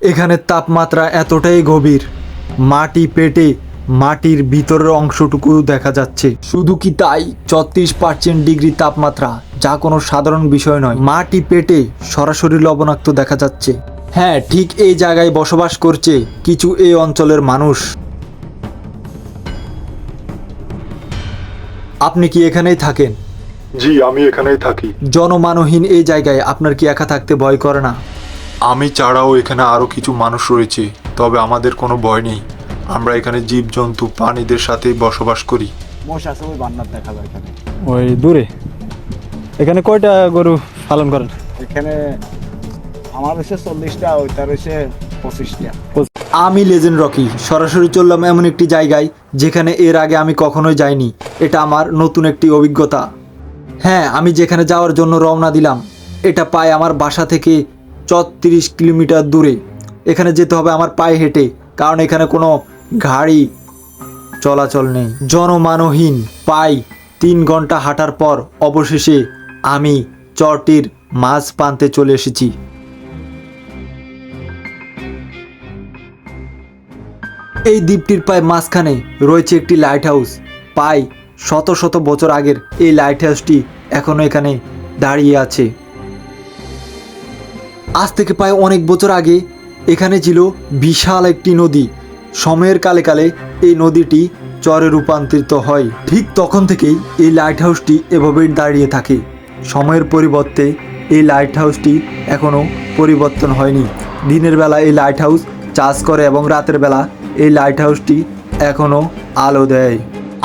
এখানে তাপমাত্রা এতটাই গভীর, মাটি পেটে মাটির ভিতরের অংশটুকু দেখা যাচ্ছে। শুধু কি তাই, 34% ডিগ্রি তাপমাত্রা, যা কোনো সাধারণ বিষয় নয়। মাটি পেটে সরাসরি লবণাক্ত দেখা যাচ্ছে। হ্যাঁ, ঠিক এই জায়গায় বসবাস করছে কিছু এই অঞ্চলের মানুষ। আপনি কি এখানেই থাকেন? জি, আমি এখানেই থাকি। জনমানবহীন এই জায়গায় আপনার কি একা থাকতে ভয় করে না? আমি ছাড়াও এখানে আরো কিছু মানুষ রয়েছে, তবে আমাদের কোনো ভয় নেই। আমরা এখানে জীবজন্তু প্রাণীদের সাথে বসবাস করি। মোষ আছে ওই বান্নার দেখা যায় এখানে। ওই দূরে। এখানে কয়টা গরু পালন করেন? এখানে আমার হচ্ছে 40টা, ওইটার হচ্ছে 25টা। আমি লেজেন্ড রকি সরাসরি চললাম এমন একটি জায়গায় যেখানে এর আগে আমি কখনোই যাইনি। এটা আমার নতুন একটি অভিজ্ঞতা। হ্যাঁ, আমি যেখানে যাওয়ার জন্য রওনা দিলাম, এটা প্রায় আমার বাসা থেকে 34 কিলোমিটার দূরে। এখানে যেতে হবে আমার পায়ে হেঁটে, কারণ এখানে কোনো গাড়ি চলাচল নেই। জনমানবহীন প্রায় 3 ঘন্টা হাঁটার পর অবশেষে আমি চরটির মাঝ প্রান্তে চলে এসেছি। এই দ্বীপটির প্রায় মাঝখানে রয়েছে একটি লাইট হাউস। প্রায় শত শত বছর আগের এই লাইট হাউসটি এখনো এখানে দাঁড়িয়ে আছে। আজ থেকে প্রায় অনেক বছর আগে এখানে ছিল বিশাল একটি নদী। সময়ের কালে কালে এই নদীটি চরে রূপান্তরিত হয়। ঠিক তখন থেকেই এই লাইট হাউসটি এভাবেই দাঁড়িয়ে থাকে। সময়ের পরিবর্তে এই লাইট হাউসটি এখনও পরিবর্তন হয়নি। দিনের বেলা এই লাইট হাউস চার্জ করে এবং রাতের বেলা এই লাইট হাউসটি এখনও আলো দেয়।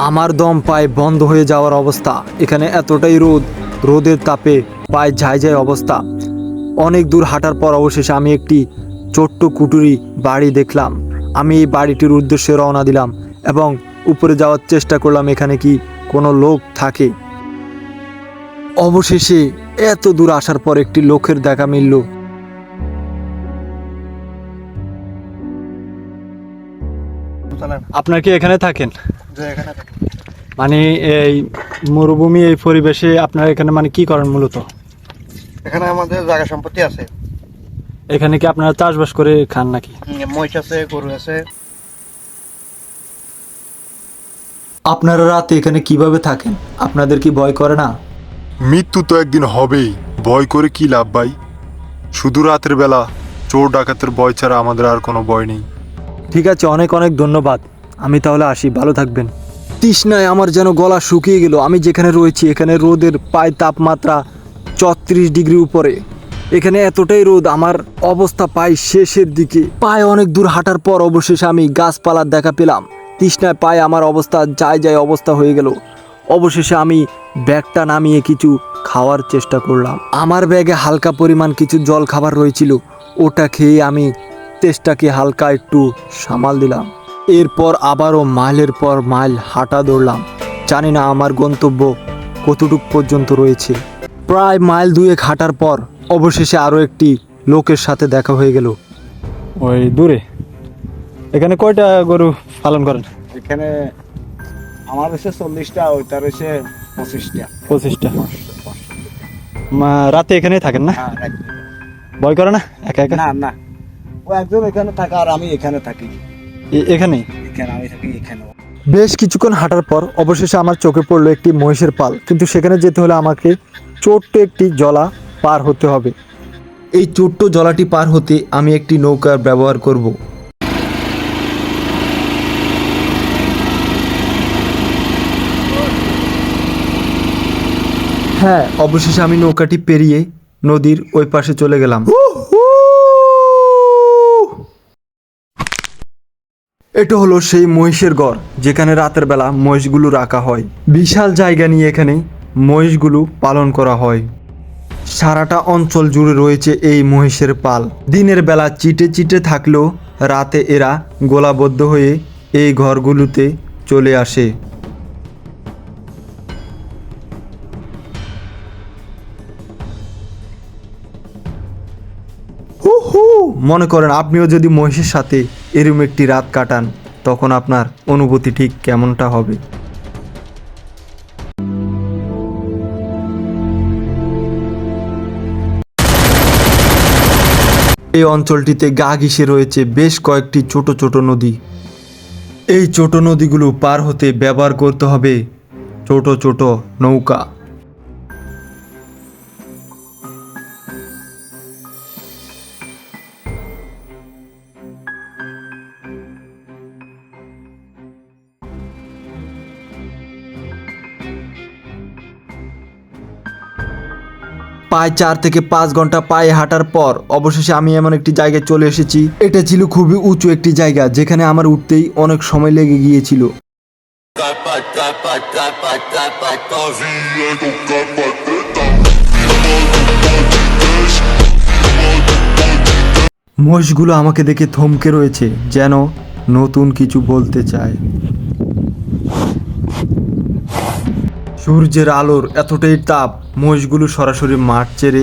আমার দম প্রায় বন্ধ হয়ে যাওয়ার অবস্থা। এখানে এতটাই রোদ, রোদের তাপে প্রায় ঝাঁঝায় অবস্থা। অনেক দূর হাঁটার পর অবশেষে আমি একটি ছোট্ট কুটুরি বাড়ি দেখলাম। আমি এই বাড়িটির উদ্দেশ্যে রওনা দিলাম এবং উপরে যাওয়ার চেষ্টা করলাম এখানে কি কোনো লোক থাকে। অবশেষে এত দূর আসার পর একটি লোকের দেখা মিলল। আপনার কি এখানে থাকেন? যে এখানে থাকে। মানে এই মরুভূমি এই পরিবেশে আপনারা এখানে মানে কি করেন মূলত? এখানে আমাদের জায়গা সম্পত্তি আছে। এখানে কি আপনারা চাষবাস করে খান নাকি? মহিষ আছে, গরু আছে। আপনারা রাতে এখানে কিভাবে থাকেন? আপনাদের কি ভয় করে না? মৃত্যু তো একদিন হবেই, ভয় করে কি লাভ ভাই? শুধু রাতের বেলা চোর ডাকাতের ভয় ছাড়া আমাদের আর কোনো ভয় নেই। ঠিক আছে, অনেক অনেক ধন্যবাদ। আমি তাহলে আসি, ভালো থাকবেন। তৃষ্ণায় আমার যেন গলা শুকিয়ে গেল। আমি যেখানে রয়েছি এখানে রোদের প্রায় তাপমাত্রা 34 ডিগ্রি উপরে। এখানে এতটাই রোদ, আমার অবস্থা প্রায় শেষের দিকে। প্রায় অনেক দূর হাঁটার পর অবশেষে আমি গাছপালার দেখা পেলাম। তৃষ্ণায় প্রায় আমার অবস্থা যায় অবস্থা হয়ে গেল। অবশেষে আমি ব্যাগটা নামিয়ে কিছু খাওয়ার চেষ্টা করলাম। আমার ব্যাগে হালকা পরিমাণ কিছু জল খাবার রয়েছিল, ওটা খেয়ে আমি তেষ্টাকে হালকা একটু সামাল দিলাম। এরপর আবারও মাইলের পর মাইল হাঁটা দৌড়লাম। জানি না আমার গন্তব্য কতটুক পর্যন্ত রয়েছে। প্রায় মাইল 2 হাঁটার পর অবশেষে আরও একটি লোকের সাথে দেখা হয়ে গেল। ওই দূরে। এখানে কয়টা গরু পালন করেন? এখানে আমার হচ্ছে 40টা, ওইটার হচ্ছে 25টা। 25টা। রাতে এখানেই থাকেন না? হ্যাঁ, একদম। ভয় করে না একা একা? না না, ও একজন এখানে থাকে আর আমি এখানে থাকি। এখানেই? এখানে আমি থাকি এখানে। বেশ কিছুক্ষণ হাঁটার পর অবশেষে আমার চোখে পড়লো একটি মহিষের পাল, কিন্তু সেখানে যেতে হলে আমাকে ছোট্ট একটি জলা পার হতে হবে। এই ছোট্ট জলাটি পার হতে আমি একটি নৌকার ব্যবহার করব। হ্যাঁ, অবশেষে আমি নৌকাটি পেরিয়ে নদীর ওই পাশে চলে গেলাম। এটা হলো সেই মহিষের ঘর, যেখানে রাতের বেলা মহিষগুলো রাখা হয়। বিশাল জায়গা নিয়ে এখানে মহিষগুলো পালন করা হয়। সারাটা অঞ্চল জুড়ে রয়েছে এই মহিষের পাল। দিনের বেলা চিটে চিটে থাকলেও রাতে এরা গোলাবদ্ধ হয়ে এই ঘরগুলোতে চলে আসে। মনে করেন আপনিও যদি মহিষের সাথে এরম একটি রাত কাটান, তখন আপনার অনুভূতি ঠিক কেমনটা হবে? এই অঞ্চলটিতে গা ঘেঁষে রয়েছে বেশ কয়েকটি ছোট ছোট নদী। এই ছোট নদীগুলো পার হতে ব্যবহার করতে হবে ছোট ছোট নৌকা। প্রায় 4 থেকে 5 ঘন্টা পায়ে হাঁটার পর অবশেষে আমি এমন একটি জায়গায় চলে এসেছি। এটা ছিল খুবই উঁচু একটি জায়গা, যেখানে আমার উঠতেই অনেক সময় লেগে গিয়েছিল। মহিষগুলো আমাকে দেখে থমকে রয়েছে, যেন নতুন কিছু বলতে চায়। সূর্যের আলোর এতটাই তাপ, মহিষগুলো সরাসরি মাঠ ছেড়ে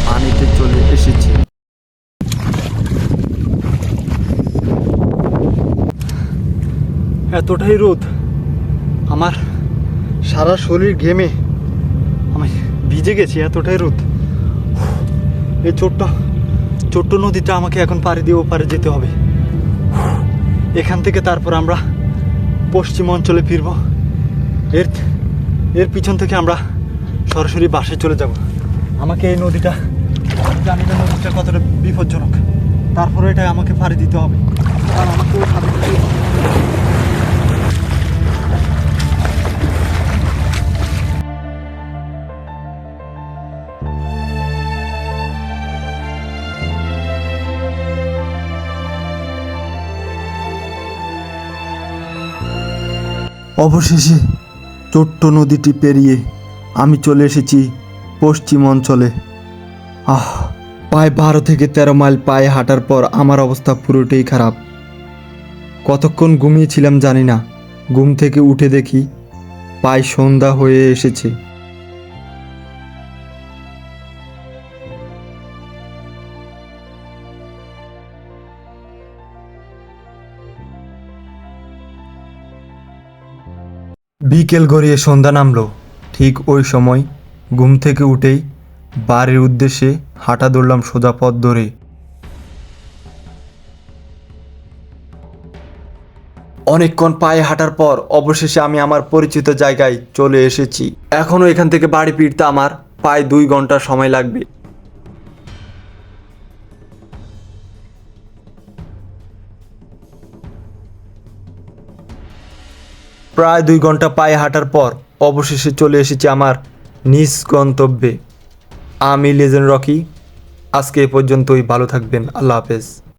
পানিতে চলে এসেছে। এতটাই রোদ, আমার সারা শরীর ঘেমে আমি ভিজে গেছি, এতটাই রোদ। এই ছোট্ট ছোট্ট নদীটা আমাকে এখন পাড়ি দিয়ে ওপারে যেতে হবে। এখান থেকে তারপর আমরা পশ্চিম অঞ্চলে ফিরব। এর পিছন থেকে আমরা সরাসরি বাসে চলে যাব। আমাকে এই নদীটা, জানি না নদীটা কতটা বিপজ্জনক, তারপরে এটা আমাকে পাড়ি দিতে হবে। আর আমাকে ওখানে অবশেষে ছোট্ট নদীটি পেরিয়ে আমি চলে এসেছি পশ্চিম অঞ্চলে। প্রায় 12 থেকে 13 মাইল পায়ে হাঁটার পর আমার অবস্থা পুরোটাই খারাপ। কতক্ষণ ঘুমিয়েছিলাম জানি না, ঘুম থেকে উঠে দেখি প্রায় সন্ধ্যা হয়ে এসেছে। বিকেল গড়িয়ে সন্ধ্যা নামলো। ঠিক ওই সময় ঘুম থেকে উঠেই বাড়ির উদ্দেশ্যে হাঁটা ধরলাম সোজা পথ ধরে। অনেকক্ষণ পায়ে হাঁটার পর অবশেষে আমি আমার পরিচিত জায়গায় চলে এসেছি। এখনও এখান থেকে বাড়ি ফিরতে আমার প্রায় 2 ঘন্টা সময় লাগবে। প্রায় 2 ঘন্টা পায়ে হাঁটার পর অবশেষে চলে এসেছি আমার নিজ গন্তব্যে। আমি লেজেন্ড রকি। আজকে এ পর্যন্তই, ভালো থাকবেন। আল্লাহ হাফেজ।